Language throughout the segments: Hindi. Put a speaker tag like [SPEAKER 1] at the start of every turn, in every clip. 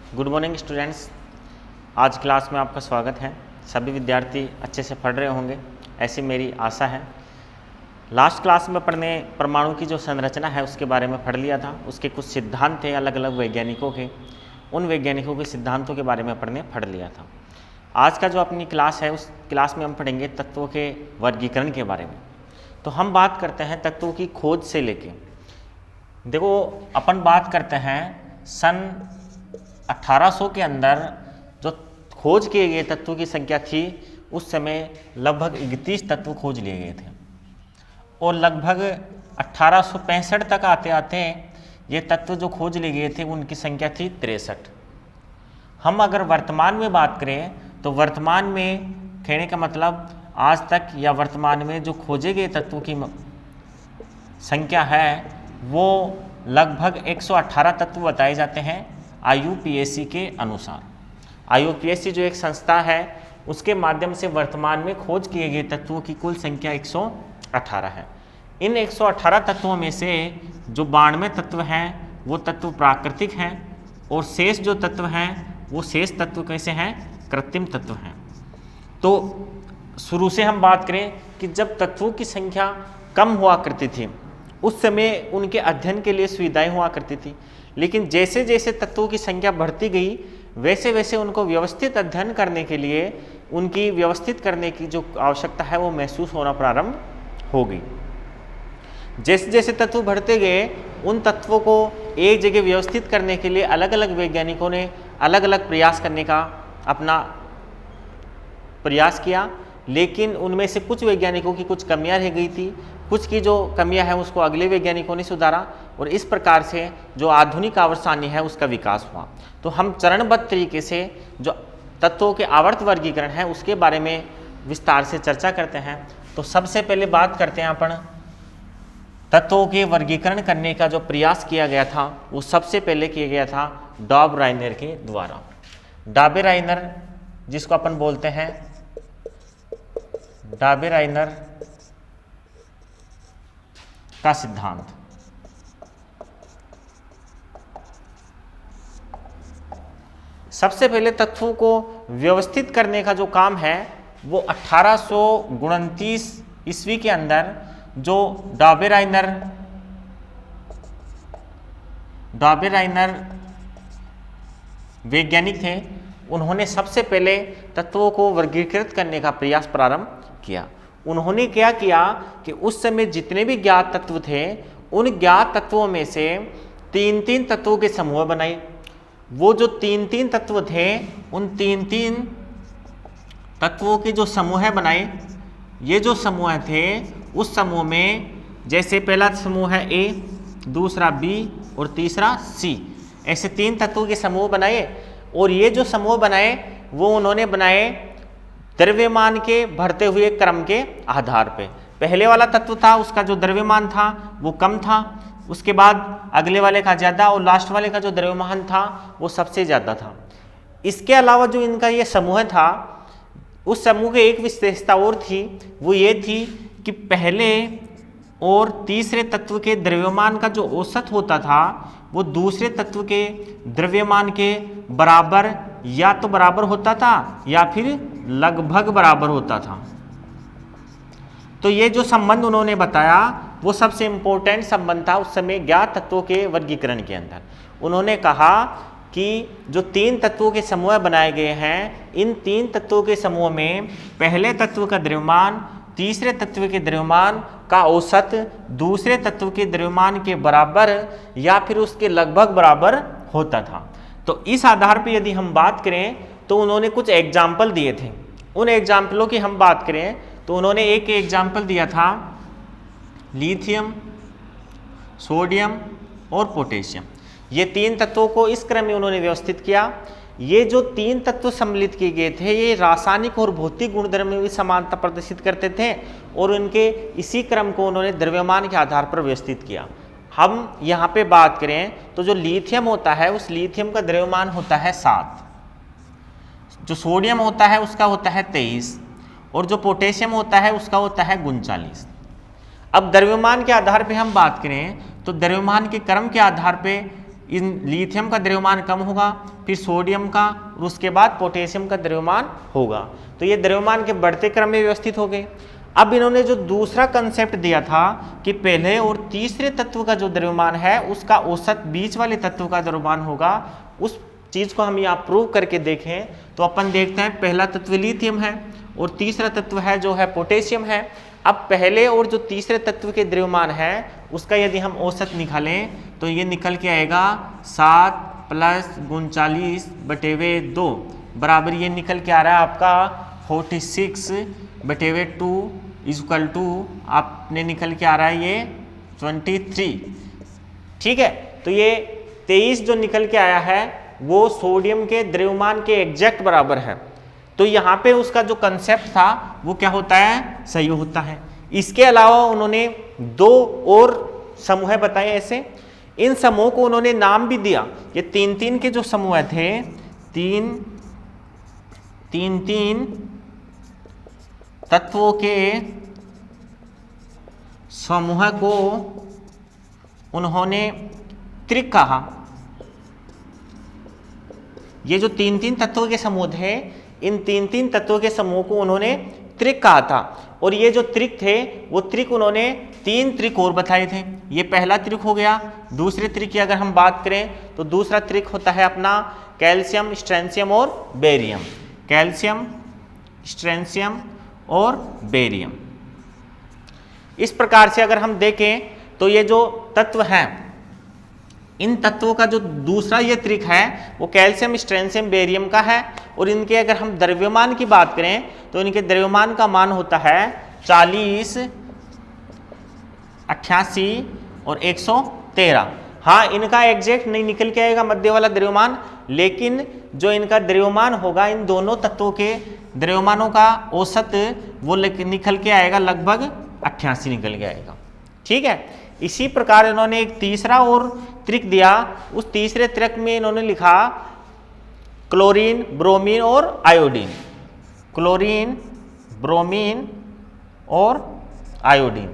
[SPEAKER 1] Good morning students. आज क्लास में आपका स्वागत है। सभी विद्यार्थी अच्छे से पढ़ रहे होंगे, ऐसी मेरी आशा है। लास्ट क्लास में परमाणु की जो संरचना है उसके बारे में पढ़ लिया था। उसके कुछ सिद्धांत थे अलग अलग वैज्ञानिकों के, उन वैज्ञानिकों के सिद्धांतों के बारे में पढ़ लिया था। आज का जो अपनी क्लास है उस क्लास में हम पढ़ेंगे तत्वों के वर्गीकरण के बारे में। तो हम बात करते हैं तत्वों की खोज से लेके। देखो, अपन बात करते हैं सन 1800 के अंदर जो खोज किए गए तत्वों की संख्या थी, उस समय लगभग 31 तत्व खोज लिए गए थे और लगभग 1865 तक आते आते ये तत्व जो खोज लिए गए थे उनकी संख्या थी 63। हम अगर वर्तमान में बात करें तो वर्तमान में कहने का मतलब आज तक या वर्तमान में जो खोजे गए तत्वों की संख्या है वो लगभग 118 तत्व बताए जाते हैं IUPAC के अनुसार। IUPAC जो एक संस्था है उसके माध्यम से वर्तमान में खोज किए गए तत्वों की कुल संख्या 118 है। इन 118 तत्वों में से जो 92 तत्व हैं वो तत्व प्राकृतिक हैं और शेष जो तत्व हैं वो शेष तत्व कैसे हैं? कृत्रिम तत्व हैं। तो शुरू से हम बात करें कि जब तत्वों की संख्या कम हुआ करती थी उस समय उनके अध्ययन के लिए सुविधाएं हुआ करती थी, लेकिन जैसे जैसे तत्वों की संख्या बढ़ती गई वैसे वैसे उनको व्यवस्थित अध्ययन करने के लिए उनकी व्यवस्थित करने की जो आवश्यकता है वो महसूस होना प्रारंभ हो गई। जैसे जैसे तत्व बढ़ते गए उन तत्वों को एक जगह व्यवस्थित करने के लिए अलग अलग वैज्ञानिकों ने अलग अलग प्रयास करने का अपना प्रयास किया, लेकिन उनमें से कुछ वैज्ञानिकों की कुछ कमियां रह गई थी। कुछ की जो कमियां हैं उसको अगले वैज्ञानिकों ने सुधारा और इस प्रकार से जो आधुनिक आवर्तसारणी है उसका विकास हुआ। तो हम चरणबद्ध तरीके से जो तत्वों के आवर्त वर्गीकरण है उसके बारे में विस्तार से चर्चा करते हैं। तो सबसे पहले बात करते हैं अपन तत्वों के वर्गीकरण करने का जो प्रयास किया गया था वो सबसे पहले किया गया था डॉबराइनर के द्वारा। डॉबराइनर जिसको अपन बोलते हैं डॉबराइनर का सिद्धांत। सबसे पहले तत्वों को व्यवस्थित करने का जो काम है वो 1829 ईस्वी के अंदर जो डॉबराइनर वैज्ञानिक थे उन्होंने सबसे पहले तत्वों को वर्गीकृत करने का प्रयास प्रारंभ किया। उन्होंने क्या किया कि उस समय जितने भी ज्ञात तत्व थे उन ज्ञात तत्वों में से 3-3 तत्वों के समूह बनाए। वो जो 3-3 तत्व थे उन 3-3 तत्वों के जो समूह बनाए, ये जो समूह थे उस समूह में जैसे पहला समूह है A, दूसरा B और तीसरा C, ऐसे 3 तत्वों के समूह बनाए। और ये जो समूह बनाए वो उन्होंने बनाए द्रव्यमान के बढ़ते हुए क्रम के आधार पे। पहले वाला तत्व था उसका जो द्रव्यमान था वो कम था, उसके बाद अगले वाले का ज़्यादा और लास्ट वाले का जो द्रव्यमान था वो सबसे ज़्यादा था। इसके अलावा जो इनका ये समूह था उस समूह की एक विशेषता और थी, वो ये थी कि पहले और तीसरे तत्व के द्रव्यमान का जो औसत होता था वो दूसरे तत्व के द्रव्यमान के बराबर या तो बराबर होता था या फिर लगभग बराबर होता था। तो ये जो संबंध उन्होंने बताया वो सबसे इंपॉर्टेंट संबंध था उस समय ज्ञात तत्वों के वर्गीकरण के अंदर। उन्होंने कहा कि जो 3 तत्वों के समूह बनाए गए हैं इन 3 तत्वों के समूह में पहले तत्व का द्रव्यमान तीसरे तत्व के द्रव्यमान का औसत दूसरे तत्व के द्रव्यमान के बराबर या फिर उसके लगभग बराबर होता था। तो इस आधार पर यदि हम बात करें तो उन्होंने कुछ एग्जाम्पल दिए थे। उन एग्जाम्पलों की हम बात करें तो उन्होंने एक एग्जाम्पल दिया था लिथियम, सोडियम और पोटेशियम। ये 3 तत्वों को इस क्रम में उन्होंने व्यवस्थित किया। ये जो 3 तत्व सम्मिलित किए गए थे ये रासायनिक और भौतिक गुणधर्म में भी समानता प्रदर्शित करते थे और उनके इसी क्रम को उन्होंने द्रव्यमान के आधार पर व्यवस्थित किया। हम यहाँ पे बात करें तो जो लिथियम होता है उस लिथियम का द्रव्यमान होता है 7, जो सोडियम होता है उसका होता है 23 और जो पोटेशियम होता है उसका होता है 39। अब द्रव्यमान के आधार पे हम बात करें तो द्रव्यमान के क्रम के आधार पे इन लिथियम का द्रव्यमान कम होगा, फिर सोडियम का और उसके बाद पोटेशियम का द्रव्यमान होगा। तो ये द्रव्यमान के बढ़ते क्रम में व्यवस्थित हो गए। अब इन्होंने जो दूसरा कंसेप्ट दिया था कि पहले और तीसरे तत्व का जो द्रव्यमान है उसका औसत बीच वाले तत्व का द्रव्यमान होगा, उस चीज को हम यहाँ प्रूव करके देखें तो अपन देखते हैं पहला तत्व लिथियम है और तीसरा तत्व है जो है पोटेशियम है। अब पहले और जो तीसरे तत्व के द्रव्यमान है उसका यदि हम औसत निकालें तो ये निकल के आएगा 7 + 39/2 बराबर ये निकल के आ रहा है आपका 46/2 इक्वल टू आपने निकल के आ रहा है ये 23। ठीक है, तो ये 23 जो निकल के आया है वो सोडियम के द्रव्यमान के एग्जैक्ट बराबर है। तो यहाँ पे उसका जो कंसेप्ट था वो क्या होता है, सही होता है। इसके अलावा उन्होंने 2 और समूह बताए ऐसे, इन समूह को उन्होंने नाम भी दिया। ये 3-3 के जो समूह थे, 3 तत्वों के समूह को उन्होंने त्रिक कहा। ये जो 3 तत्वों के समूह थे, इन 3 तत्वों के समूह को उन्होंने त्रिक कहा था। और ये जो त्रिक थे वो त्रिक उन्होंने 3 त्रिक और बताए थे। ये पहला त्रिक हो गया। दूसरे त्रिक की अगर हम बात करें तो दूसरा त्रिक होता है अपना कैल्शियम, स्ट्रेंशियम और बेरियम। कैल्शियम, स्ट्रेंशियम और बेरियम। इस प्रकार से अगर हम देखें तो ये जो तत्व हैं, इन तत्वों का जो दूसरा ये त्रिक है वो कैल्शियम, स्ट्रेंशियम, बेरियम का है। और इनके अगर हम द्रव्यमान की बात करें तो इनके द्रव्यमान का मान होता है 40, 88 और 113। हाँ, इनका एग्जैक्ट नहीं निकल के आएगा मध्य वाला द्रव्यमान, लेकिन जो इनका द्रव्यमान होगा इन दोनों तत्वों के द्रव्यमानों का औसत वो निकल के आएगा लगभग 88 निकल के आएगा। ठीक है, इसी प्रकार इन्होंने एक तीसरा और त्रिक दिया। उस तीसरे त्रिक में इन्होंने लिखा क्लोरीन, ब्रोमीन और आयोडीन। क्लोरीन, ब्रोमीन और आयोडीन।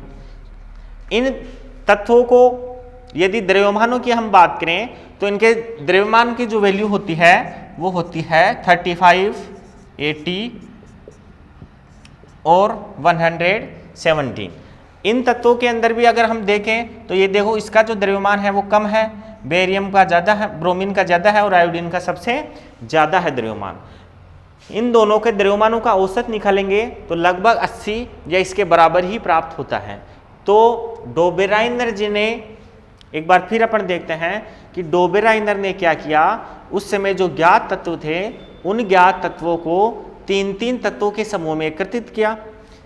[SPEAKER 1] इन तत्वों को यदि द्रव्यमानों की हम बात करें तो इनके द्रव्यमान की जो वैल्यू होती है वो होती है 35, 80 और 117। इन तत्वों के अंदर भी अगर हम देखें तो ये देखो इसका जो द्रव्यमान है वो कम है, बेरियम का ज़्यादा है, ब्रोमीन का ज़्यादा है और आयोडीन का सबसे ज़्यादा है द्रव्यमान। इन दोनों के द्रव्यमानों का औसत निकालेंगे तो लगभग 80 या इसके बराबर ही प्राप्त होता है। तो डोबेराइनर जी ने, एक बार फिर अपन देखते हैं कि डोबेराइनर ने क्या किया, उस समय जो ज्ञात तत्व थे उन ज्ञात तत्वों को 3 तत्वों के समूह में एकत्रित किया।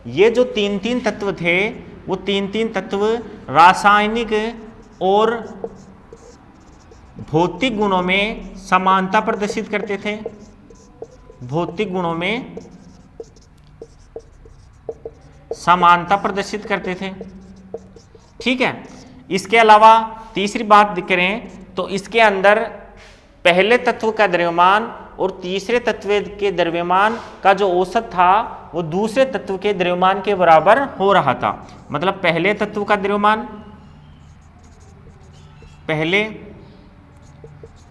[SPEAKER 1] ये जो 3 तत्व थे वो 3 तत्व रासायनिक और भौतिक गुणों में समानता प्रदर्शित करते थे। भौतिक गुणों में समानता प्रदर्शित करते थे। ठीक है, इसके अलावा तीसरी बात करें तो इसके अंदर पहले तत्व का द्रव्यमान और तीसरे तत्व के द्रव्यमान का जो औसत था वो दूसरे तत्व के द्रव्यमान के बराबर हो रहा था। मतलब पहले तत्व का द्रव्यमान, पहले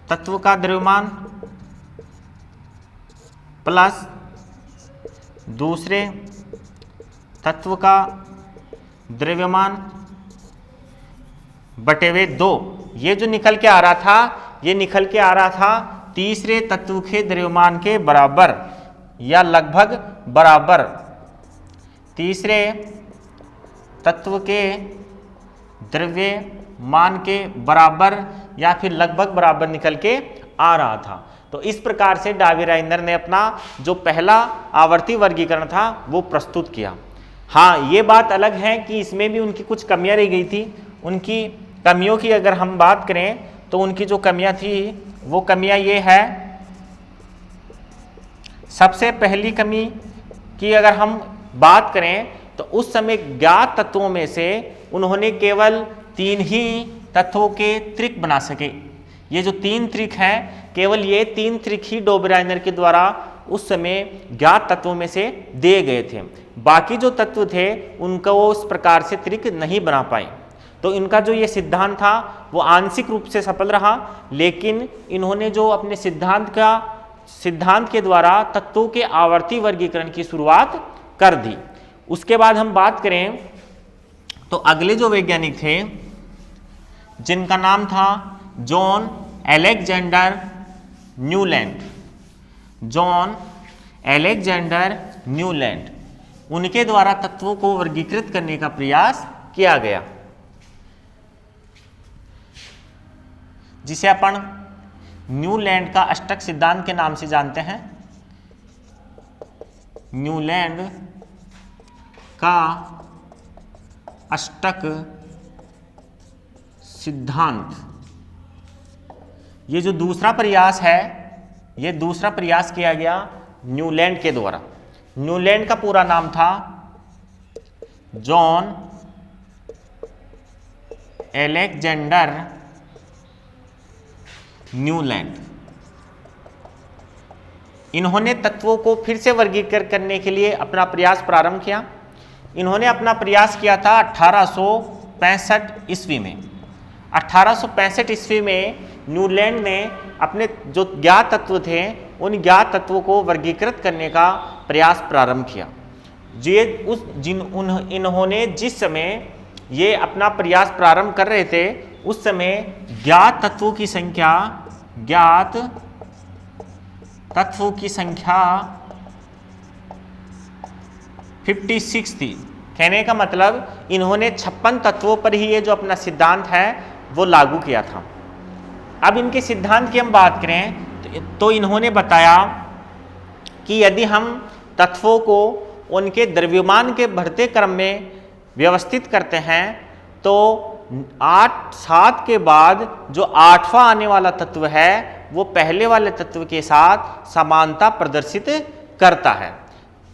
[SPEAKER 1] तत्व का द्रव्यमान प्लस दूसरे तत्व का द्रव्यमान बटे 2। ये जो निकल के आ रहा था ये निकल के आ रहा था तीसरे तत्व के द्रव्यमान के बराबर या लगभग बराबर। तीसरे तत्व के द्रव्यमान के बराबर या फिर लगभग बराबर निकल के आ रहा था। तो इस प्रकार से डोबेराइनर ने अपना जो पहला आवर्ती वर्गीकरण था वो प्रस्तुत किया। हाँ, ये बात अलग है कि इसमें भी उनकी कुछ कमियां रह गई थी। उनकी कमियों की अगर हम बात करें तो उनकी जो कमियां थी वो कमियां ये है। सबसे पहली कमी की अगर हम बात करें तो उस समय ज्ञात तत्वों में से उन्होंने केवल 3 ही तत्वों के त्रिक बना सके। ये जो 3 त्रिक हैं, केवल ये 3 त्रिक ही डोबेराइनर के द्वारा उस समय ज्ञात तत्वों में से दिए गए थे। बाकी जो तत्व थे उनका वो इस प्रकार से त्रिक नहीं बना पाए। तो इनका जो ये सिद्धांत था वो आंशिक रूप से सफल रहा, लेकिन इन्होंने जो अपने सिद्धांत के द्वारा तत्वों के आवर्ती वर्गीकरण की शुरुआत कर दी। उसके बाद हम बात करें तो अगले जो वैज्ञानिक थे जिनका नाम था John Alexander Newland, John Alexander Newland, उनके द्वारा तत्वों को वर्गीकृत करने का प्रयास किया गया, जिसे अपन न्यूलैंड का अष्टक सिद्धांत के नाम से जानते हैं। न्यूलैंड का अष्टक सिद्धांत, ये जो दूसरा प्रयास है, ये दूसरा प्रयास किया गया न्यूलैंड के द्वारा। न्यूलैंड का पूरा नाम था जॉन अलेक्जेंडर न्यूलैंड। इन्होंने तत्वों को फिर से वर्गीकृत करने के लिए अपना प्रयास प्रारंभ किया। इन्होंने अपना प्रयास किया था 1865 ईस्वी में। 1865 ईस्वी में न्यूलैंड ने अपने जो ज्ञात तत्व थे उन ज्ञात तत्वों को वर्गीकृत करने का प्रयास प्रारंभ किया। इन्होंने जिस समय ये अपना प्रयास प्रारंभ कर रहे थे उस समय ज्ञात तत्वों की संख्या 56 थी। कहने का मतलब इन्होंने 56 तत्वों पर ही ये जो अपना सिद्धांत है वो लागू किया था। अब इनके सिद्धांत की हम बात करें तो इन्होंने बताया कि यदि हम तत्वों को उनके द्रव्यमान के बढ़ते क्रम में व्यवस्थित करते हैं तो 7 के बाद जो 8वां आने वाला तत्व है वो पहले वाले तत्व के साथ समानता प्रदर्शित करता है।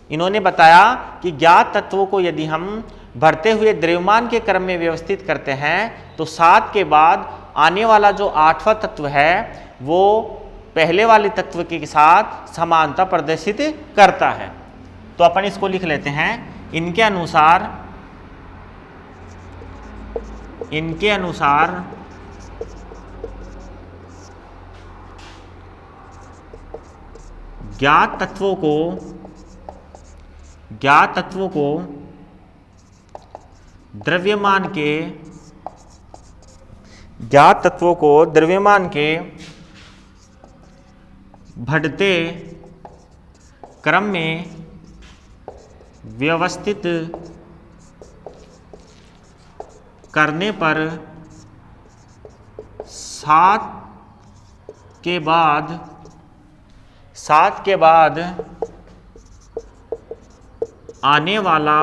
[SPEAKER 1] इन्होंने बताया कि ज्ञात तत्वों को यदि हम बढ़ते हुए द्रव्यमान के क्रम में व्यवस्थित करते हैं तो 7 के बाद आने वाला जो 8वां तत्व है वो पहले वाले तत्व के साथ समानता प्रदर्शित करता है। तो अपन इसको लिख लेते हैं। इनके अनुसार ज्ञात तत्वों को द्रव्यमान के बढ़ते क्रम में व्यवस्थित करने पर 7 के बाद आने वाला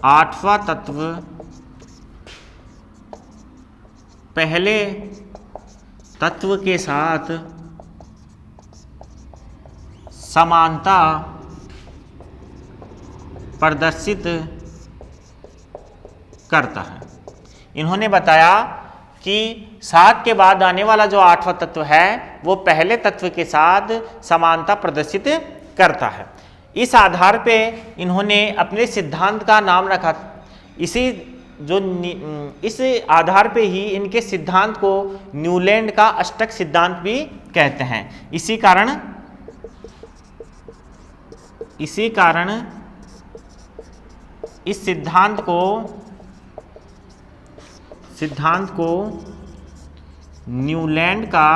[SPEAKER 1] 8वां तत्व पहले तत्व के साथ समानता प्रदर्शित करता है। इन्होंने बताया कि 7 के बाद आने वाला जो 8वां तत्व है वो पहले तत्व के साथ समानता प्रदर्शित करता है। इस आधार पे इन्होंने अपने सिद्धांत का नाम रखा। इस आधार पे ही इनके सिद्धांत को न्यूलैंड का अष्टक सिद्धांत भी कहते हैं। इसी कारण इस सिद्धांत को न्यूलैंड का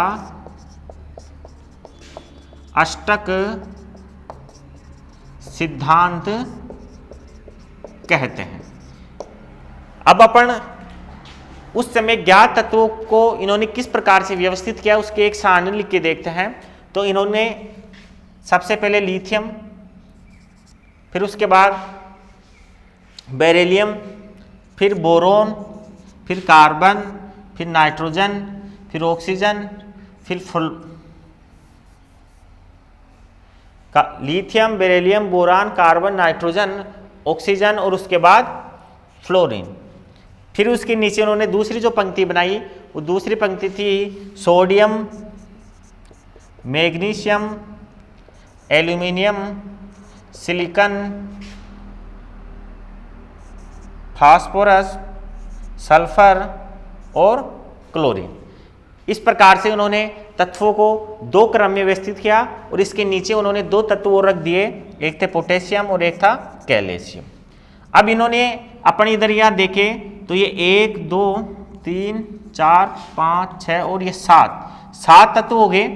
[SPEAKER 1] अष्टक सिद्धांत कहते हैं। अब अपन उस समय ज्ञात तत्वों को इन्होंने किस प्रकार से व्यवस्थित किया उसके एक सारणी लिख के देखते हैं। तो इन्होंने सबसे पहले लिथियम, फिर उसके बाद बेरिलियम, फिर बोरोन, फिर कार्बन, फिर नाइट्रोजन, फिर ऑक्सीजन, फिर lithium, beryllium, boron, carbon, nitrogen, oxygen और उसके बाद फ्लोरीन। फिर उसके नीचे उन्होंने दूसरी जो पंक्ति बनाई वो दूसरी पंक्ति थी sodium, magnesium, aluminium, silicon, phosphorus, sulphur और क्लोरीन। इस प्रकार से उन्होंने तत्वों को दो क्रम में व्यवस्थित किया और इसके नीचे उन्होंने दो तत्व और रख दिए, एक थे पोटेशियम और एक था कैल्शियम। अब इन्होंने अपनी इधर यहाँ देखे तो ये 1 2 3 4 5 6 और ये 7 तत्व हो गए।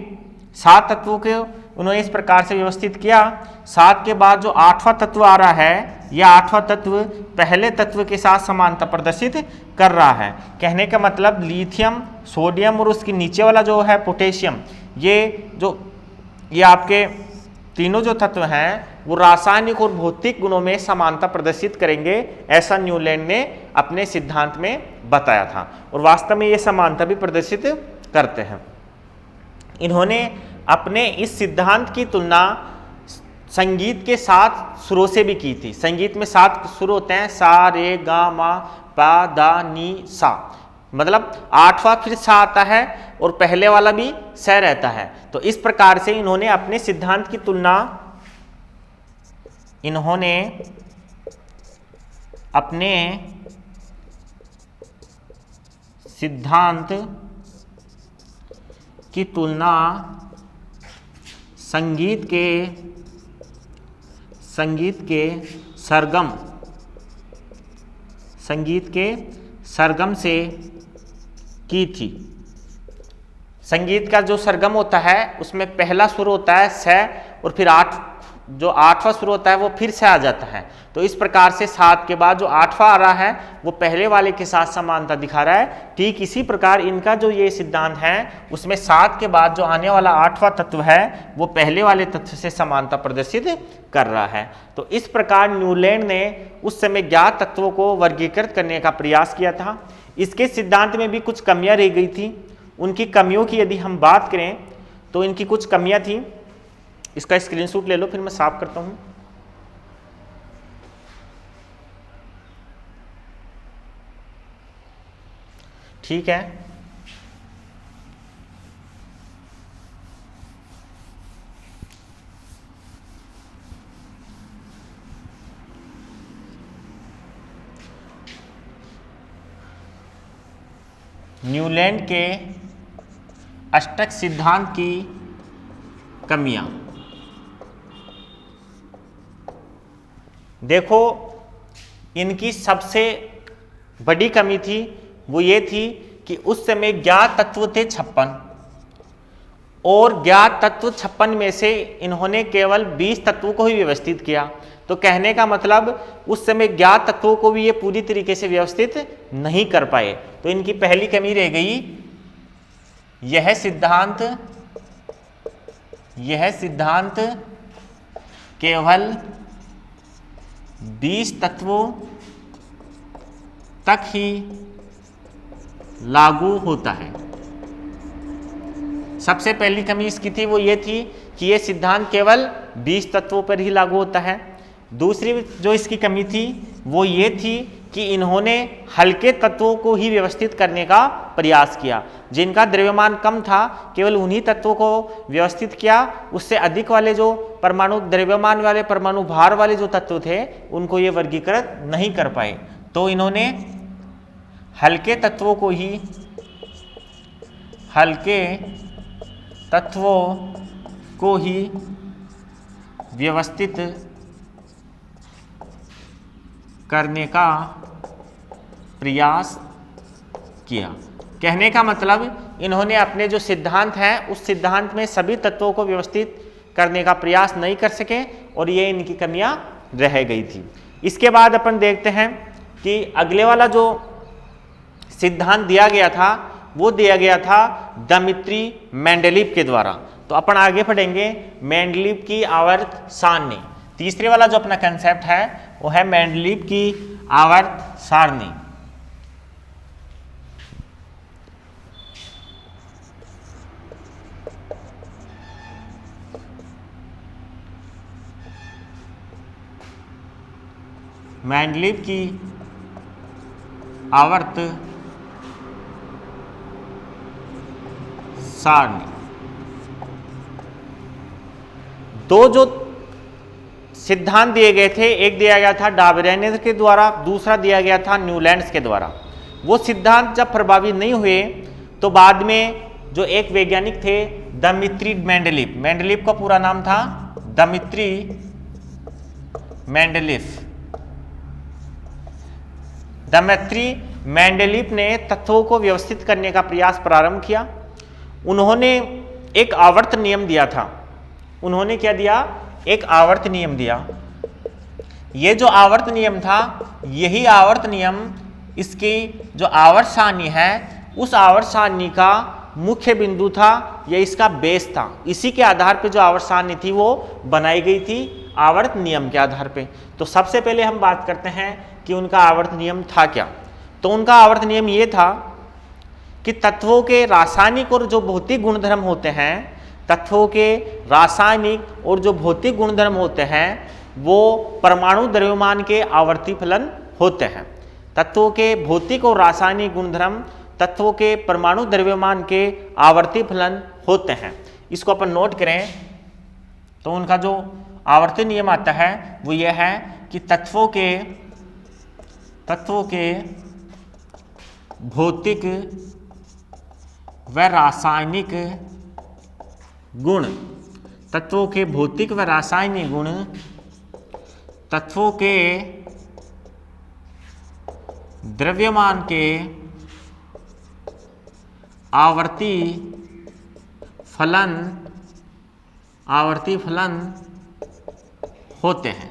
[SPEAKER 1] 7 तत्वों के उन्होंने इस प्रकार से व्यवस्थित किया। 7 के बाद जो 8वां तत्व आ रहा है, यह 8वां तत्व पहले तत्व के साथ समानता प्रदर्शित कर रहा है। कहने का मतलब लिथियम, सोडियम और उसके नीचे वाला जो है पोटेशियम, ये आपके तीनों जो तत्व हैं वो रासायनिक और भौतिक गुणों में समानता प्रदर्शित करेंगे, ऐसा न्यूलैंड ने अपने सिद्धांत में बताया था और वास्तव में ये समानता भी प्रदर्शित करते हैं। इन्होंने अपने इस सिद्धांत की तुलना संगीत के 7 सुरों से भी की थी। संगीत में 7 सुर होते हैं, सा रे गा मा पा दा नी सा, मतलब 8वां फिर सा आता है और पहले वाला भी स रहता है। तो इस प्रकार से इन्होंने अपने सिद्धांत की तुलना संगीत के सरगम से की थी। संगीत का जो सरगम होता है उसमें पहला सुर होता है स और फिर 8वां सुर होता है वो फिर से आ जाता है। तो इस प्रकार से 7 के बाद जो 8वां आ रहा है वो पहले वाले के साथ समानता दिखा रहा है। ठीक इसी प्रकार इनका जो ये सिद्धांत है उसमें 7 के बाद जो आने वाला 8वां तत्व है वो पहले वाले तत्व से समानता प्रदर्शित कर रहा है। तो इस प्रकार न्यूलैंड ने उस समय ज्ञात तत्वों को वर्गीकृत करने का प्रयास किया था। इसके सिद्धांत में भी कुछ कमियां रह गई थी। उनकी कमियों की यदि हम बात करें तो इनकी कुछ कमियां थी। इसका स्क्रीनशॉट ले लो, फिर मैं साफ करता हूं। ठीक है, न्यूलैंड के अष्टक सिद्धांत की कमियां देखो। इनकी सबसे बड़ी कमी थी वो ये थी कि उस समय ज्ञात तत्व थे 56 और ज्ञात तत्व 56 में से इन्होंने केवल 20 तत्वों को ही व्यवस्थित किया। तो कहने का मतलब उस समय ज्ञात तत्वों को भी ये पूरी तरीके से व्यवस्थित नहीं कर पाए। तो इनकी पहली कमी रह गई, यह सिद्धांत केवल 20 तत्वों तक ही लागू होता है। सबसे पहली कमी इसकी थी वो ये थी कि यह सिद्धांत केवल 20 तत्वों पर ही लागू होता है। दूसरी जो इसकी कमी थी वो ये थी कि इन्होंने हल्के तत्वों को ही व्यवस्थित करने का प्रयास किया। जिनका द्रव्यमान कम था केवल उन्हीं तत्वों को व्यवस्थित किया। उससे अधिक वाले जो परमाणु द्रव्यमान वाले, परमाणु भार वाले जो तत्व थे उनको ये वर्गीकृत नहीं कर पाए। तो इन्होंने हल्के तत्वों को ही व्यवस्थित करने का प्रयास किया। कहने का मतलब इन्होंने अपने जो सिद्धांत है उस सिद्धांत में सभी तत्वों को व्यवस्थित करने का प्रयास नहीं कर सके और ये इनकी कमियां रह गई थी। इसके बाद अपन देखते हैं कि अगले वाला जो सिद्धांत दिया गया था वो दिया गया था दमित्री मेंडलीव के द्वारा। तो अपन आगे पढ़ेंगे मेंडलीव की आवर्त सारणी। तीसरे वाला जो अपना कंसेप्ट है वो है मेंडलीव की आवर्त सारणी। मेंडलीव की आवर्त सारणी। दो जो सिद्धांत दिए गए थे, एक दिया गया था डाबरेनर के द्वारा, दूसरा दिया गया था न्यूलैंड्स के द्वारा। वो सिद्धांत जब प्रभावी नहीं हुए तो बाद में जो एक वैज्ञानिक थे दमित्री मेंडलीफ, मेंडलीफ का पूरा नाम था दमित्री मेंडलीफ, दमित्री मेंडलीफ ने तत्वों को व्यवस्थित करने का प्रयास प्रारंभ किया। उन्होंने एक आवर्त नियम दिया था। उन्होंने क्या दिया? एक आवर्त नियम दिया। ये जो आवर्त नियम था, यही आवर्त नियम इसकी जो आवर्त सारणी है उस आवर्त सारणी का मुख्य बिंदु था या इसका बेस था। इसी के आधार पे जो आवर्त सारणी थी वो बनाई गई थी आवर्त नियम के आधार पे। तो सबसे पहले हम बात करते हैं कि उनका आवर्त नियम था क्या। तो उनका आवर्त नियम ये था कि तत्वों के रासायनिक और जो भौतिक गुणधर्म होते हैं, तत्वों के रासायनिक और जो भौतिक गुणधर्म होते हैं वो परमाणु द्रव्यमान के आवर्ती फलन होते हैं। तत्वों के भौतिक और रासायनिक गुणधर्म तत्वों के परमाणु द्रव्यमान के आवर्ती फलन होते हैं। इसको अपन नोट करें तो उनका जो आवर्ती नियम आता है वो यह है कि तत्वों के भौतिक व रासायनिक गुण, तत्वों के भौतिक व रासायनिक गुण तत्वों के द्रव्यमान के आवर्ती फलन होते हैं।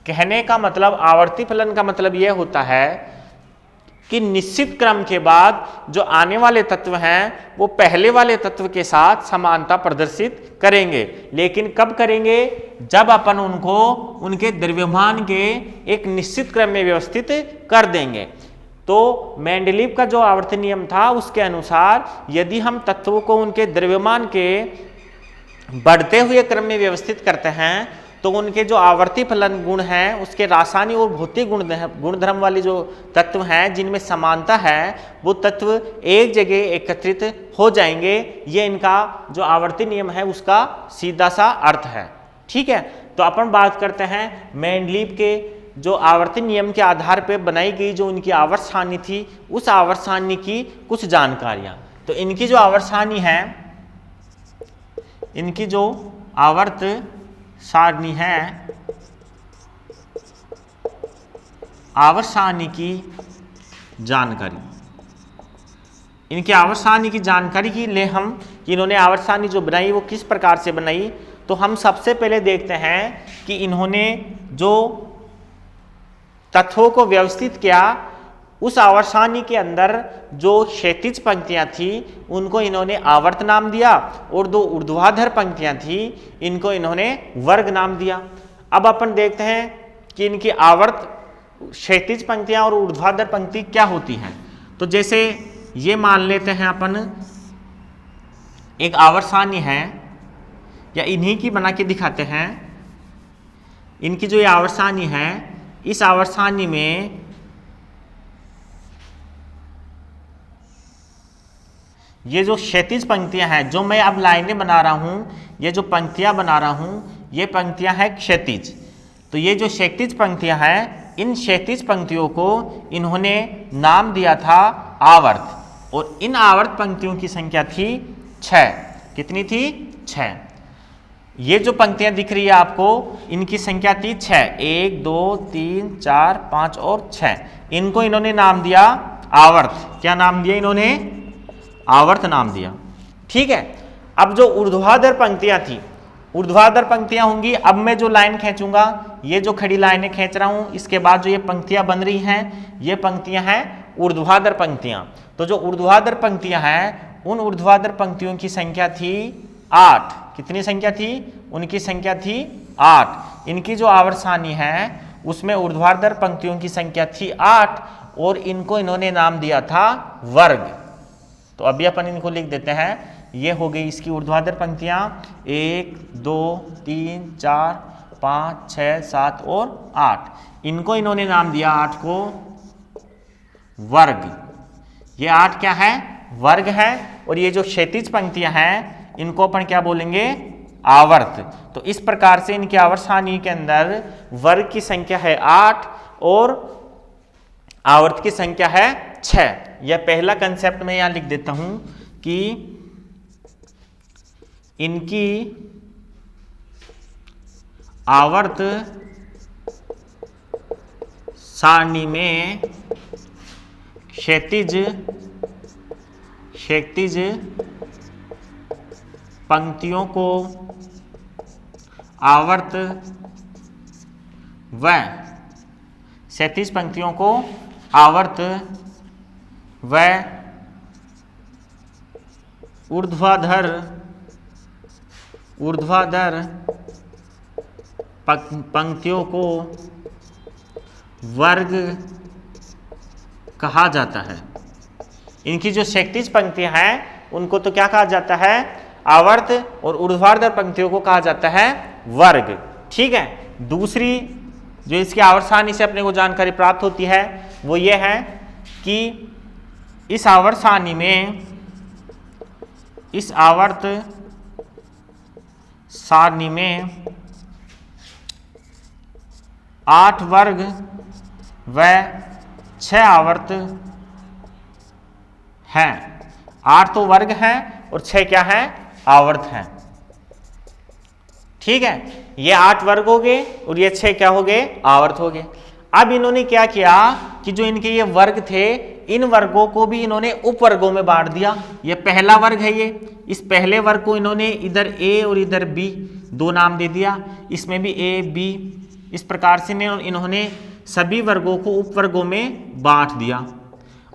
[SPEAKER 1] कहने का मतलब, आवर्ती फलन का मतलब यह होता है कि निश्चित क्रम के बाद जो आने वाले तत्व हैं वो पहले वाले तत्व के साथ समानता प्रदर्शित करेंगे। लेकिन कब करेंगे? जब अपन उनको उनके द्रव्यमान के एक निश्चित क्रम में व्यवस्थित कर देंगे। तो मेंडलीफ का जो आवर्ती नियम था उसके अनुसार यदि हम तत्वों को उनके द्रव्यमान के बढ़ते हुए क्रम में व्यवस्थित करते हैं तो उनके जो आवर्ती फलन गुण हैं उसके रासायनिक और भौतिक गुणधर्म वाले जो तत्व हैं जिनमें समानता है वो तत्व एक जगह एकत्रित हो जाएंगे। ये इनका जो आवर्ती नियम है उसका सीधा सा अर्थ है। ठीक है, तो अपन बात करते हैं मेंडलीफ के जो आवर्ती नियम के आधार पर बनाई गई जो उनकी आवर्त सारणी थी, उस आवर्त सारणी की कुछ जानकारियां। तो इनकी जो आवर्त सारणी है, इनकी जो आवर्त सारणी है, आवर्त सारणी की जानकारी, इनकी आवर्त सारणी की जानकारी की ले हम कि इन्होंने आवर्त सारणी जो बनाई वो किस प्रकार से बनाई। तो हम सबसे पहले देखते हैं कि इन्होंने जो तत्वों को व्यवस्थित किया उस आवर्त सारणी के अंदर जो क्षैतिज पंक्तियां थी उनको इन्होंने आवर्त नाम दिया और दो ऊर्ध्वाधर पंक्तियां थी इनको इन्होंने वर्ग नाम दिया। अब अपन देखते हैं कि इनकी आवर्त क्षैतिज पंक्तियां और ऊर्ध्वाधर पंक्ति क्या होती हैं। तो जैसे ये मान लेते हैं अपन एक आवर्त सारणी है या इन्हीं की बना के दिखाते हैं। इनकी जो ये आवर्त सारणी है, इस आवर्त सारणी में ये जो क्षैतिज पंक्तियां हैं, जो मैं अब लाइनें बना रहा हूं, ये जो पंक्तियां बना रहा हूं, ये पंक्तियां हैं क्षैतिज। तो ये जो क्षैतिज पंक्तियां हैं, इन क्षैतिज पंक्तियों को इन्होंने नाम दिया था आवर्त और इन आवर्त पंक्तियों की संख्या थी 6। कितनी थी? 6। ये जो पंक्तियां दिख रही है आपको, इनकी संख्या थी 6। 1 2 3 4 5 और 6। इनको इन्होंने नाम दिया आवर्त। क्या नाम दिया इन्होंने? आवर्त नाम दिया। ठीक है, अब जो ऊर्ध्वाधर पंक्तियां थी, ऊर्ध्वाधर पंक्तियां होंगी। अब मैं जो लाइन खींचूंगा, ये जो खड़ी लाइनें खींच रहा हूं, इसके बाद जो ये पंक्तियां बन रही हैं, ये पंक्तियां हैं ऊर्ध्वाधर पंक्तियां। तो जो ऊर्ध्वाधर पंक्तियां हैं, उन ऊर्ध्वाधर पंक्तियों की संख्या थी 8। कितनी संख्या थी? उनकी संख्या थी 8। इनकी जो आवर्त सारणी है उसमें ऊर्ध्वाधर पंक्तियों की संख्या थी 8 और इनको इन्होंने नाम दिया था वर्ग। तो अभी अपन इनको लिख देते हैं। ये हो गई इसकी ऊर्ध्वाधर पंक्तियां 1 2 3 4 5 6 7 और 8। इनको इन्होंने नाम दिया 8 को वर्ग। ये 8 क्या है? वर्ग है। और ये जो क्षैतिज पंक्तियां हैं इनको अपन क्या बोलेंगे? आवर्त। तो इस प्रकार से इनके आवर्त सारणी के अंदर वर्ग की संख्या है 8 और आवर्त की संख्या है 6। यह पहला कंसेप्ट मैं यहां लिख देता हूं कि इनकी आवर्त सारणी में क्षैतिज पंक्तियों को आवर्त व क्षैतिज पंक्तियों को आवर्त व ऊर्ध्वाधर पंक्तियों को वर्ग कहा जाता है। इनकी जो क्षैतिज पंक्तियां हैं उनको तो क्या कहा जाता है? आवर्त, और ऊर्ध्वाधर पंक्तियों को कहा जाता है वर्ग। ठीक है। दूसरी जो इसकी आवर्त सारणी से अपने को जानकारी प्राप्त होती है वो ये है कि इस आवर्त सारणी में, इस आवर्त सारणी में 8 वर्ग व 6 आवर्त हैं। 8 तो वर्ग हैं और 6 क्या है? आवर्त हैं। ठीक है। ये 8 वर्ग हो गए और ये 6 क्या हो गए? आवर्त हो गए। अब इन्होंने क्या किया कि जो इनके ये वर्ग थे, इन वर्गों को भी इन्होंने उपवर्गों में बांट दिया। ये पहला वर्ग है, ये इस पहले वर्ग को इन्होंने इधर ए और इधर बी दो नाम दे दिया। इसमें भी ए बी, इस प्रकार से इन्होंने सभी वर्गों को उपवर्गों में बांट दिया।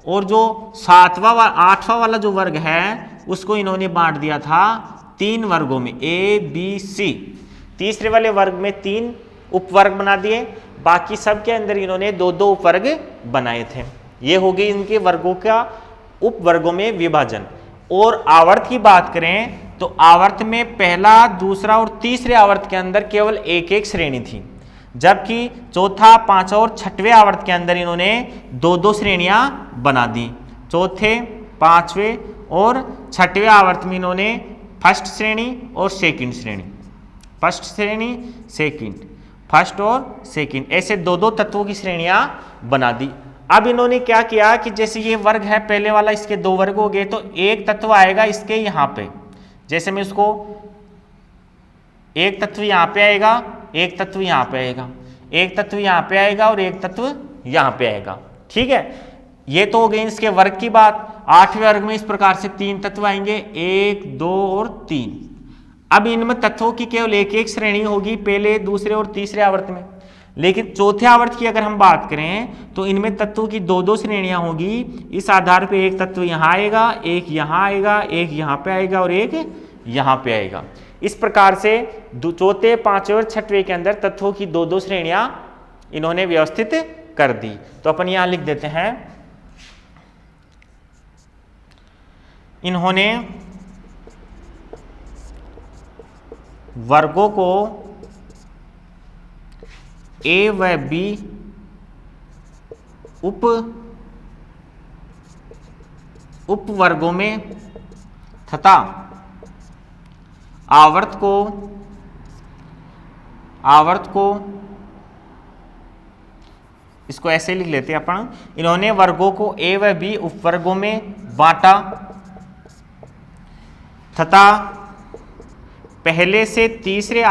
[SPEAKER 1] और जो 8वां वाला जो वर्ग है उसको इन्होंने बांट दिया था 3 वर्गों में, ए बी सी। तीसरे वाले वर्ग में 3 उपवर्ग बना दिए, बाकी सब के अंदर इन्होंने 2-2 उपवर्ग बनाए थे। ये हो गई इनके वर्गों का उपवर्गों में विभाजन। और आवर्त की बात करें तो आवर्त में पहला, दूसरा और तीसरे आवर्त के अंदर केवल एक एक श्रेणी थी, जबकि चौथा, पांचवा और छठवें आवर्त के अंदर इन्होंने 2-2 श्रेणियां बना दी। चौथे, पांचवें और छठवें आवर्त में इन्होंने फर्स्ट श्रेणी और सेकंड श्रेणी, फर्स्ट श्रेणी सेकंड, फर्स्ट और सेकंड, ऐसे 2-2 तत्वों की श्रेणियां बना दी। अब इन्होंने क्या किया कि जैसे ये वर्ग है पहले वाला, इसके 2 वर्ग हो गए, तो एक तत्व आएगा इसके यहाँ पे। जैसे मैं इसको, एक तत्व यहाँ पे आएगा, एक तत्व यहाँ पे आएगा, एक तत्व यहाँ पे आएगा और एक तत्व यहाँ पे आएगा। ठीक है। ये तो हो गई इसके वर्ग की बात। 8वें वर्ग में इस प्रकार से 3 तत्व आएंगे, 1, 2 और 3। अब इनमें तत्वों की केवल एक एक श्रेणी होगी पहले, दूसरे और तीसरे आवर्त में। लेकिन चौथे आवर्त की अगर हम बात करें तो इनमें तत्वों की 2-2 श्रेणियां होगी। इस आधार पे एक तत्व यहाँ आएगा, एक यहाँ आएगा, एक यहाँ पे आएगा और एक यहाँ पे आएगा। इस प्रकार से चौथे, पांचवें और छठवें के अंदर तत्वों की 2-2 श्रेणियां इन्होंने व्यवस्थित कर दी। तो अपन यहां लिख देते हैं, इन्होंने वर्गों को ए व बी उप वर्गों में तथा आवर्त को इसको ऐसे लिख लेते हैं अपन, इन्होंने वर्गों को ए व बी उपवर्गों में बांटा तथा पहले से तीसरे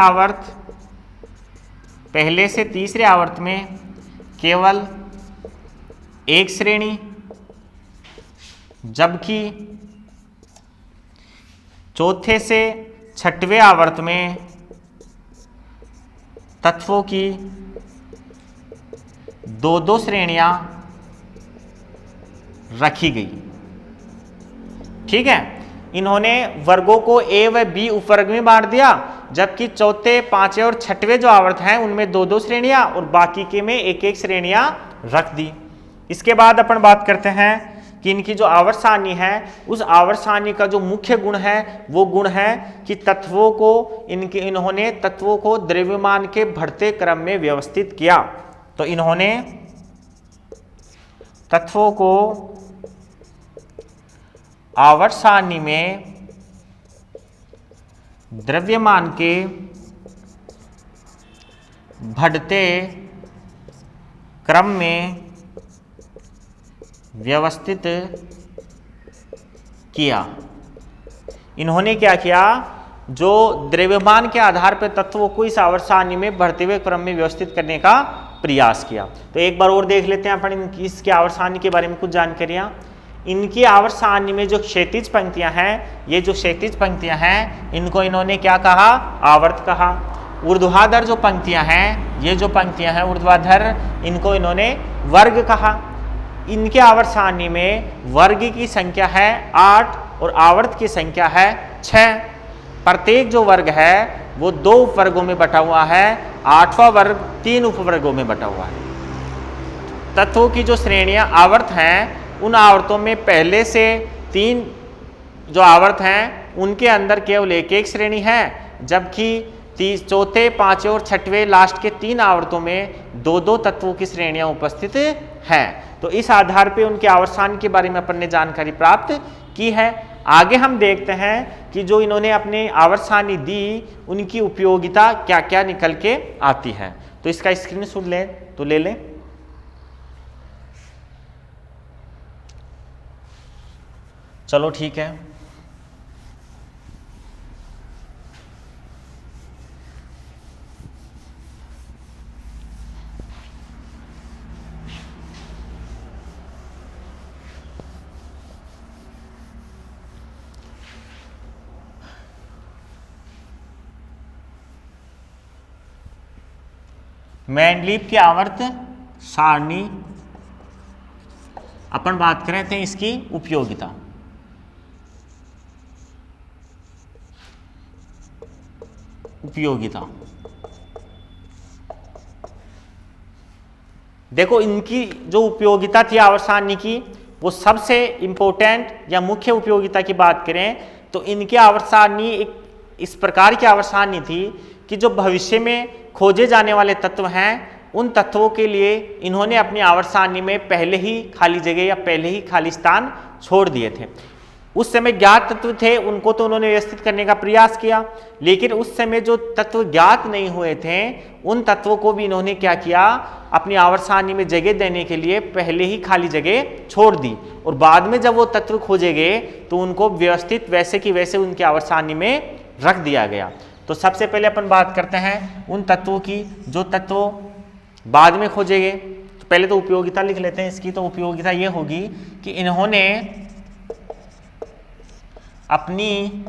[SPEAKER 1] आवर्त में केवल एक श्रेणी, जबकि चौथे से छठवें आवर्त में तत्वों की 2-2 श्रेणियां रखी गई। ठीक है। इन्होंने वर्गों को ए व बी उपवर्ग में बांट दिया, जबकि चौथे, पांचवें और छठवें जो आवर्त हैं उनमें 2-2 श्रेणियां और बाकी के में एक एक श्रेणियां रख दी। इसके बाद अपन बात करते हैं कि इनकी जो आवर्त सारणी है, उस आवर्त सारणी का जो मुख्य गुण है वो गुण है कि तत्वों को इन्होंने तत्वों को द्रव्यमान के बढ़ते क्रम में व्यवस्थित किया। तो इन्होंने तत्वों को आवर्त सारणी में द्रव्यमान के बढ़ते क्रम में व्यवस्थित किया। इन्होंने क्या किया, जो द्रव्यमान के आधार पर तत्वों को इस आवर्त सारणी में बढ़ते हुए क्रम में व्यवस्थित करने का प्रयास किया। तो एक बार और देख लेते हैं अपन इसके आवर्त सारणी के बारे में कुछ जानकारियां। इनकी आवर्त सारणी में जो क्षैतिज पंक्तियां हैं, ये जो क्षैतिज पंक्तियां हैं, इनको इन्होंने क्या कहा, आवर्त कहा। ऊर्ध्वाधर जो पंक्तियां हैं, ये जो पंक्तियां हैं ऊर्ध्वाधर, इनको इन्होंने वर्ग कहा। इनके आवर्त सारणी में वर्ग की संख्या है 8 और आवर्त की संख्या है 6। प्रत्येक जो वर्ग है वो 2 उपवर्गों में बटा हुआ है, 8वां वर्ग 3 उपवर्गों में बटा हुआ है। तत्वों की जो श्रेणियां आवर्त हैं, उन आवर्तों में पहले से 3 जो आवर्त हैं उनके अंदर केवल एक श्रेणी है, जबकि चौथे, पांचवें और छठवें लास्ट के 3 आवर्तों में 2-2 तत्वों की श्रेणियां उपस्थित हैं। तो इस आधार पे उनके आवर्त सारणी के बारे में अपन ने जानकारी प्राप्त की है। आगे हम देखते हैं कि जो इन्होंने अपने आवर्त सारणी दी, उनकी उपयोगिता क्या क्या निकल के आती है। तो इसका स्क्रीनशॉट लें तो ले लें। चलो ठीक है। मेंडलीव की आवर्त सारणी अपन बात करें थे इसकी उपयोगिता। देखो, इनकी जो उपयोगिता थी आवर्त सारणी की, वो सबसे इंपॉर्टेंट या मुख्य उपयोगिता की बात करें तो इनकी आवर्त सारणी एक इस प्रकार की आवर्त सारणी थी कि जो भविष्य में खोजे जाने वाले तत्व हैं, उन तत्वों के लिए इन्होंने अपनी आवर्त सारणी में पहले ही खाली जगह या पहले ही खाली स्थान छोड़ दिए थे। उस समय ज्ञात तत्व थे, उनको तो उन्होंने व्यवस्थित करने का प्रयास किया, लेकिन उस समय जो तत्व ज्ञात नहीं हुए थे, उन तत्वों को भी इन्होंने क्या किया, अपनी आवर्त सारणी में जगह देने के लिए पहले ही खाली जगह छोड़ दी। और बाद में जब वो तत्व खोजे गए तो उनको व्यवस्थित वैसे की वैसे उनकी आवर्त सारणी में रख दिया गया। तो सबसे पहले अपन बात करते हैं उन तत्वों की जो तत्व बाद में खोजे गए। तो पहले तो उपयोगिता लिख लेते हैं इसकी। तो उपयोगिता ये होगी कि इन्होंने अपनी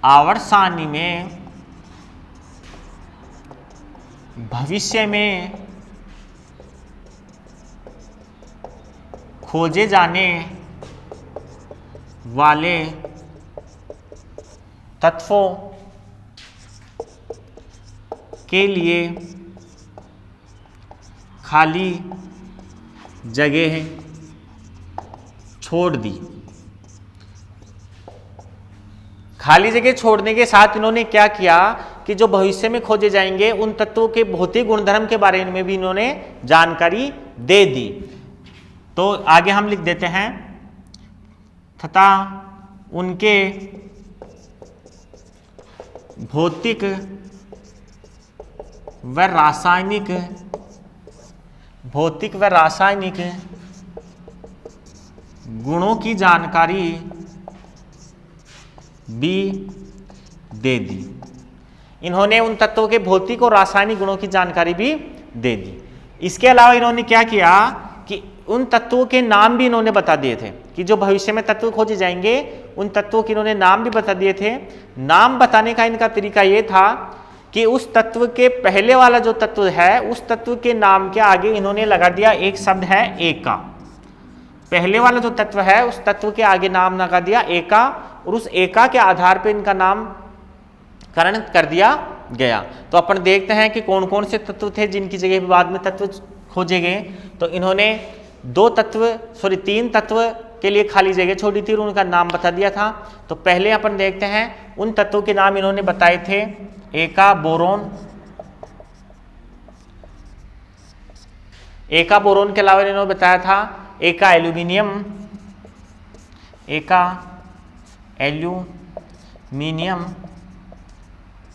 [SPEAKER 1] आवर्त सारणी में भविष्य में खोजे जाने वाले तत्वों के लिए खाली जगह छोड़ दी। खाली जगह छोड़ने के साथ इन्होंने क्या किया कि जो भविष्य में खोजे जाएंगे उन तत्वों के भौतिक गुणधर्म के बारे में भी इन्होंने जानकारी दे दी। तो आगे हम लिख देते हैं, तथा उनके भौतिक व रासायनिक गुणों की जानकारी भी दे दी। इन्होंने उन तत्वों के भौतिक और रासायनिक गुणों की जानकारी भी दे दी। इसके अलावा इन्होंने क्या किया कि उन तत्वों के नाम भी इन्होंने बता दिए थे कि जो भविष्य में तत्व खोजे जाएंगे उन तत्वों के इन्होंने नाम भी बता दिए थे। नाम बताने का इनका तरीका ये था कि उस तत्व के पहले वाला जो तत्व है उस तत्व के नाम के आगे इन्होंने लगा दिया एक शब्द है एका। पहले वाला जो तत्व है उस तत्व के आगे नाम लगा दिया एका और उस एका के आधार पर इनका नामकरण कर दिया गया। तो अपन देखते हैं कि कौन कौन से तत्व थे जिनकी जगह बाद में तत्व खोजे गए। तो इन्होंने 3 तत्व के लिए खाली जगह छोड़ी थी और उनका नाम बता दिया था। तो पहले अपन देखते हैं उन तत्वों के नाम इन्होंने बताए थे, एका बोरोन के अलावा इन्होंने बताया था एका एल्यूमिनियम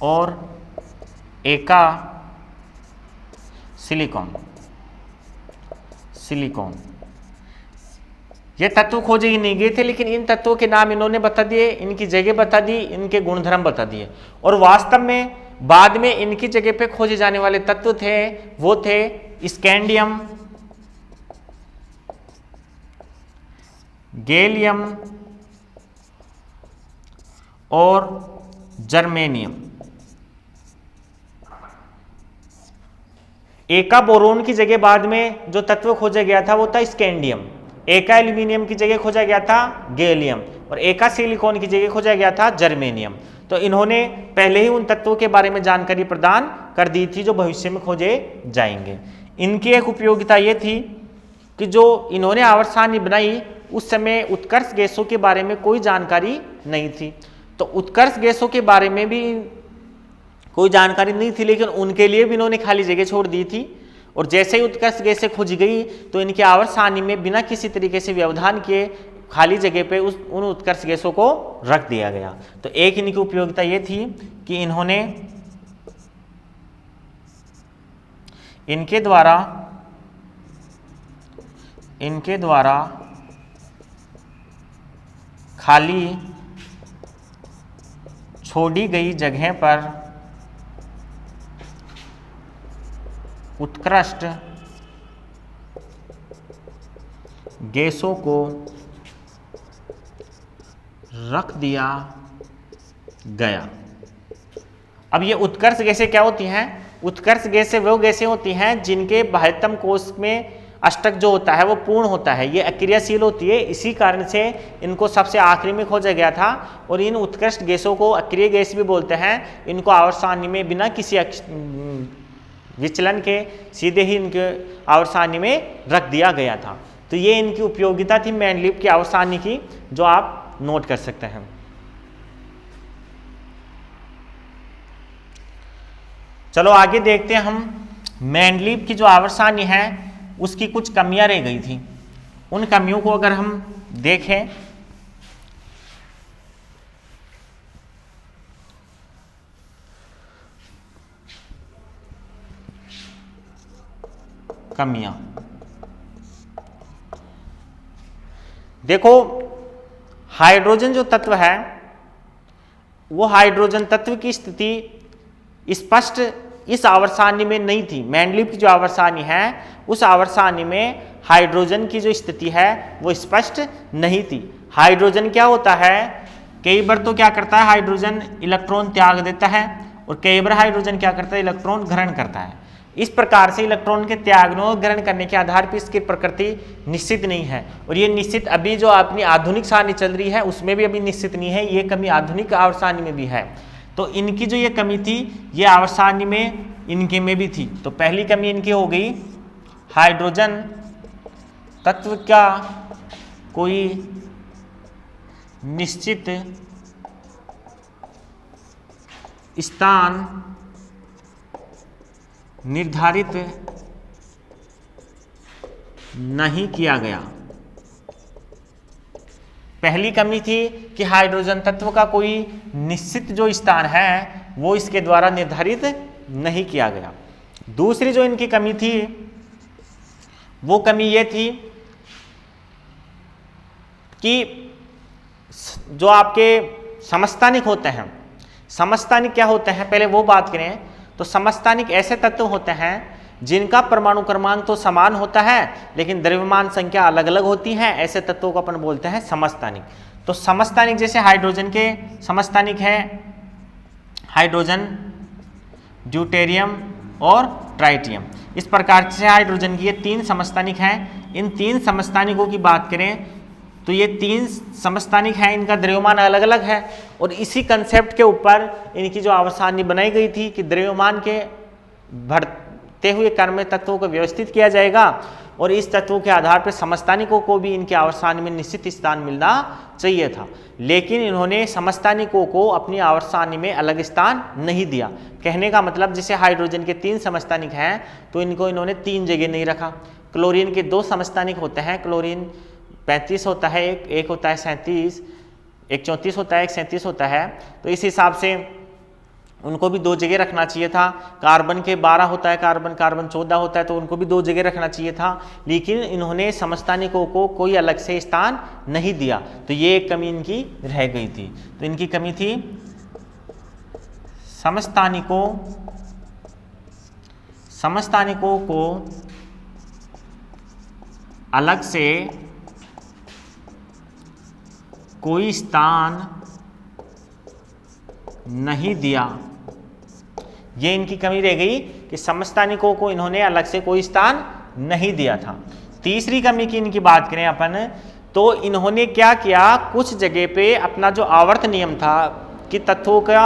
[SPEAKER 1] और एका सिलिकॉन ये तत्व खोजे ही नहीं गए थे, लेकिन इन तत्वों के नाम इन्होंने बता दिए, इनकी जगह बता दी, इनके गुणधर्म बता दिए। और वास्तव में बाद में इनकी जगह पे खोजे जाने वाले तत्व थे वो थे स्कैंडियम, गैलियम और जर्मेनियम। एका बोरोन की जगह बाद में जो तत्व खोजा गया था वो था स्कैंडियम, एका एल्यूमिनियम की जगह खोजा गया था गैलियम और एका सिलिकॉन की जगह खोजा गया था जर्मेनियम। तो इन्होंने पहले ही उन तत्वों के बारे में जानकारी प्रदान कर दी थी जो भविष्य में खोजे जाएंगे। इनकी एक उपयोगिता ये थी कि जो इन्होंने आवर्त सारणी बनाई उस समय उत्कर्ष गैसों के बारे में कोई जानकारी नहीं थी, तो उत्कर्ष गैसों के बारे में भी कोई जानकारी नहीं थी, लेकिन उनके लिए भी इन्होंने खाली जगह छोड़ दी थी। और जैसे ही उत्कर्ष गैसें खोजी गई तो इनके आवर्त सारणी में बिना किसी तरीके से व्यवधान किए खाली जगह पे उन उत्कर्ष गैसों को रख दिया गया। तो एक इनकी उपयोगिता ये थी कि इन्होंने इनके द्वारा खाली छोड़ी गई जगह पर उत्कृष्ट गैसों को रख दिया गया। अब ये उत्कर्ष गैसें क्या होती हैं? उत्कर्ष गैसें वो गैसें होती हैं जिनके बाह्यतम कोश में अष्टक जो होता है वो पूर्ण होता है, ये अक्रियाशील होती है, इसी कारण से इनको सबसे आखिरी में खोजा गया था। और इन उत्कृष्ट गैसों को अक्रिय गैस भी बोलते हैं। इनको आवर्त सारणी में बिना किसी विचलन के सीधे ही इनके आवर्त सारणी में रख दिया गया था। तो ये इनकी उपयोगिता थी मैंडलीव की आवर्त सारणी की, जो आप नोट कर सकते हैं। चलो आगे देखते हैं हम। मैंडलीव की जो आवर्त सारणी है उसकी कुछ कमियां रह गई थी, उन कमियों को अगर हम देखें कमियां देखो, हाइड्रोजन जो तत्व है वो हाइड्रोजन तत्व की स्थिति स्पष्ट इस आवर्त सारणी में नहीं थी। मैंडलीव की जो आवर्त सारणी है उस आवर्त सारणी में हाइड्रोजन की जो स्थिति है वो स्पष्ट नहीं थी। हाइड्रोजन क्या होता है, कई बार तो क्या करता है हाइड्रोजन इलेक्ट्रॉन त्याग देता है और कई बार हाइड्रोजन क्या करता है इलेक्ट्रॉन ग्रहण करता है। इस प्रकार से इलेक्ट्रॉन के त्यागने और ग्रहण करने के आधार पर इसकी प्रकृति निश्चित नहीं है, और ये निश्चित अभी जो अपनी आधुनिक सारणी चल रही है उसमें भी अभी निश्चित नहीं है। ये कमी आधुनिक आवर्त सारणी में भी है। तो इनकी जो ये कमी थी ये आवर्त सारणी में इनके में भी थी। तो पहली कमी इनकी हो गई, हाइड्रोजन तत्व का कोई निश्चित स्थान निर्धारित नहीं किया गया। पहली कमी थी कि हाइड्रोजन तत्व का कोई निश्चित जो स्थान है वो इसके द्वारा निर्धारित नहीं किया गया। दूसरी जो इनकी कमी थी वो कमी ये थी कि जो आपके समस्थानिक होते हैं, समस्थानिक क्या होते हैं पहले वो बात करें। तो समस्थानिक ऐसे तत्व होते हैं जिनका परमाणु क्रमांक तो समान होता है लेकिन द्रव्यमान संख्या अलग अलग होती हैं, ऐसे तत्वों को अपन बोलते हैं समस्थानिक। तो समस्थानिक जैसे हाइड्रोजन के समस्थानिक हैं हाइड्रोजन, ड्यूटेरियम और ट्राइटियम। इस प्रकार से हाइड्रोजन की ये तीन समस्थानिक हैं। इन तीन समस्थानिकों की बात करें तो ये तीन समस्थानिक हैं, इनका द्रव्यमान अलग अलग है। और इसी कंसेप्ट के ऊपर इनकी जो आवर्त सारणी बनाई गई थी कि द्रव्यमान के बढ़ते हुए क्रम में तत्वों को व्यवस्थित किया जाएगा और इस तत्वों के आधार पर समस्थानिकों को भी इनकी आवर्त सारणी में निश्चित स्थान मिलना चाहिए था। लेकिन इन्होंने समस्थानिकों को अपनी आवर्त सारणी में अलग स्थान नहीं दिया। कहने का मतलब जैसे हाइड्रोजन के तीन समस्थानिक हैं तो इनको इन्होंने तीन जगह नहीं रखा। क्लोरीन के दो समस्थानिक होते हैं, क्लोरीन 35 होता है, एक होता है 37, एक 34 होता है, एक 37 होता है, तो इस हिसाब से उनको भी 2 जगह रखना चाहिए था। कार्बन के 12 होता है, कार्बन 14 होता है, तो उनको भी 2 जगह रखना चाहिए था, लेकिन इन्होंने समस्थानिकों को कोई अलग से स्थान नहीं दिया, तो ये एक कमी इनकी रह गई थी। तो इनकी कमी थी समस्थानिकों को अलग से कोई स्थान नहीं दिया। ये इनकी कमी रह गई कि समस्थानिकों को इन्होंने अलग से कोई स्थान नहीं दिया था। तीसरी कमी की इनकी बात करें अपन, तो इन्होंने क्या किया, कुछ जगह पे अपना जो आवर्त नियम था कि तत्वों का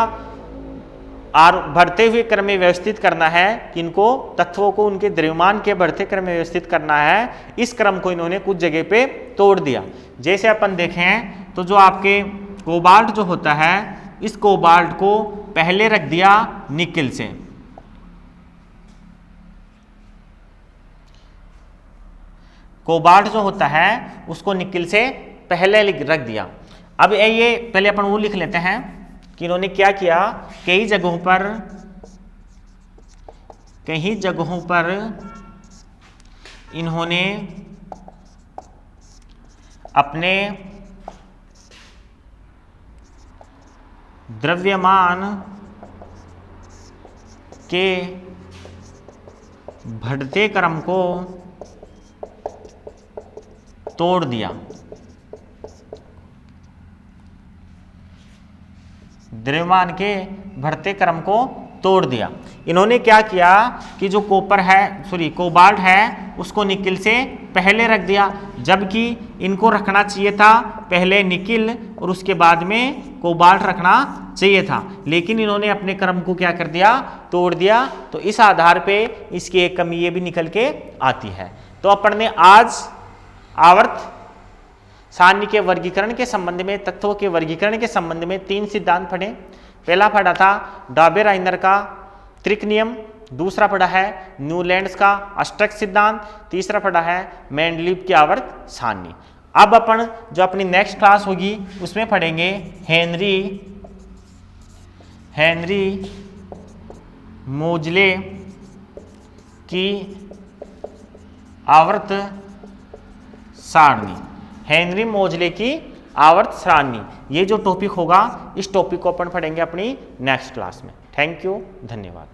[SPEAKER 1] बढ़ते हुए क्रम में व्यवस्थित करना है, कि इनको तत्वों को उनके द्रव्यमान के बढ़ते क्रम में व्यवस्थित करना है, इस क्रम को इन्होंने कुछ जगह पे तोड़ दिया। जैसे अपन देखें तो जो आपके कोबाल्ट जो होता है, इस कोबाल्ट को पहले रख दिया निकिल से, कोबाल्ट जो होता है उसको निकिल से पहले रख दिया। अब ये पहले अपन वो लिख लेते हैं कि इन्होंने क्या किया, कई जगहों पर इन्होंने अपने द्रव्यमान के बढ़ते क्रम को तोड़ दिया। द्रव्यमान के बढ़ते क्रम को तोड़ दिया। इन्होंने क्या किया कि जो कोबाल्ट है उसको निकिल से पहले रख दिया, जबकि इनको रखना चाहिए था पहले निकिल और उसके बाद में कोबाल्ट रखना चाहिए था, लेकिन इन्होंने अपने क्रम को क्या कर दिया, तोड़ दिया। तो इस आधार पे इसकी एक कमी ये भी निकल के आती है। तो अपन ने आज आवर्त सारणी के वर्गीकरण के संबंध में, तत्वों के वर्गीकरण के संबंध में 3 सिद्धांत पढ़े। पहला पढ़ा था डॉबे-राइनर का त्रिक नियम, दूसरा पढ़ा है न्यूलैंड्स का अष्टक सिद्धांत, तीसरा पढ़ा है मेंडलीव की आवर्त सारणी। अब अपन जो अपनी नेक्स्ट क्लास होगी उसमें पढ़ेंगे हेनरी मोजले की आवर्त सारणी। हेनरी मोजले की आवर्त सारणी, ये जो टॉपिक होगा, इस टॉपिक को अपन पढ़ेंगे अपनी नेक्स्ट क्लास में। थैंक यू, धन्यवाद।